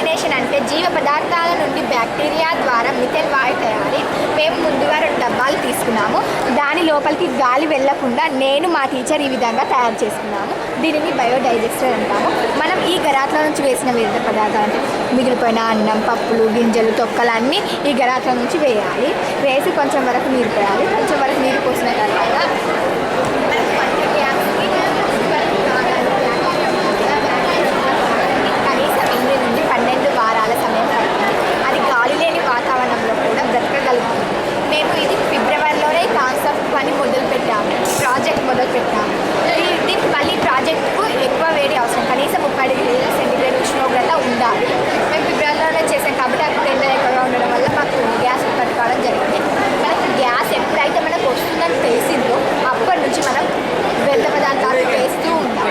Combination అంటే జీవ పదార్థాల నుండి బ్యాక్టీరియా ద్వారా మిథేన్ వాయు తయారీ. మేము ముందుగా 2 డబ్బాలు తీసుకున్నాము. దాని లోపలికి గాలి వెళ్లకుండా నేను మా టీచర్ ఈ విధంగా తయారు చేసుకున్నాము. దీనిని బయోడైజెస్టర్ అంటాము. మనం ఈ గరాట్ల నుంచి వేసిన వివిధ పదార్థాలు అంటే మిగిలిపోయిన అన్నం, పప్పులు, గింజలు, తొక్కలు అన్నీ ఈ గరాట్ల నుంచి వేయాలి. వేసి కొంచెం వరకు నీరు పోయాలి. కొంచెం వరకు నీరు పోసిన తర్వాత కనీసం 8 నుండి 12 వారాల సమయం పడుతుంది. అది గాలి లేని వాతావరణంలో కూడా బ్రతకగలుగుతుంది. మేము ఇది ఫిబ్రవరిలోనే కాన్సెప్ట్ పని ప్రాజెక్ట్ మొదలు పెట్టాము. దీనికి మళ్ళీ ప్రాజెక్టుకు ఎక్కువ వేడి అవసరం. కనీసం 30 డిగ్రీల సెంటీగ్రేడ్ ఉష్ణోగ్రత ఉండాలి. మేము ఫిబ్రవరిలోనే చేసాం కాబట్టి అక్కడ ఎండలు ఎక్కువగా ఉండడం వల్ల మాకు గ్యాస్ ఉత్పత్తి కావడం జరిగింది. మనకు గ్యాస్ ఎప్పుడైతే మనకు వస్తుందని తెలిసిందో అప్పటి నుంచి మనం వ్యర్థ పదార్థాలు వేస్తూ ఉంటాం.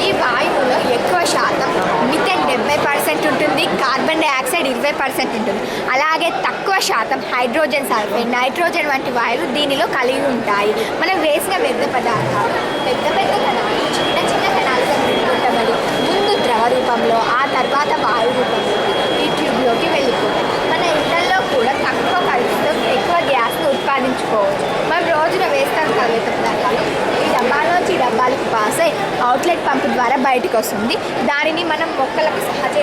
ఈ వాయువులో ఎక్కువ శాతం మిథేన్ 70% ఉంటుంది, కార్బన్ డైఆక్సైడ్ 20% ఉంటుంది. అలాగే తక్కువ శాతం హైడ్రోజన్ సల్ఫైడ్, నైట్రోజన్ వంటి వాయువులు దీనిలో కలిగి ఉంటాయి. మనం వేసిన వ్యర్థ పదార్థాలు పెద్ద పెద్ద కణాలు చిన్న చిన్న కణాలుగా విడిపోతబడి ముందు ద్రవ రూపంలో ఆ తర్వాత వాయు రూపంలో ఈ ట్యూబ్లోకి వెళ్ళిపోతాయి. మన ఇళ్లలో కూడా తక్కువ ఖర్చుతో ఎక్కువ గ్యాస్ను ఉత్పాదించుకోవచ్చు. మనం రోజున వేస్తాం కదా వ్యర్థ పదార్థాలు, ఈ డబ్బాలోంచి ఈ డబ్బాలకు పాస్ అయ్యి అవుట్లెట్ పంపు ద్వారా బయటకు వస్తుంది. దానిని మనం మొక్కలకు సహజ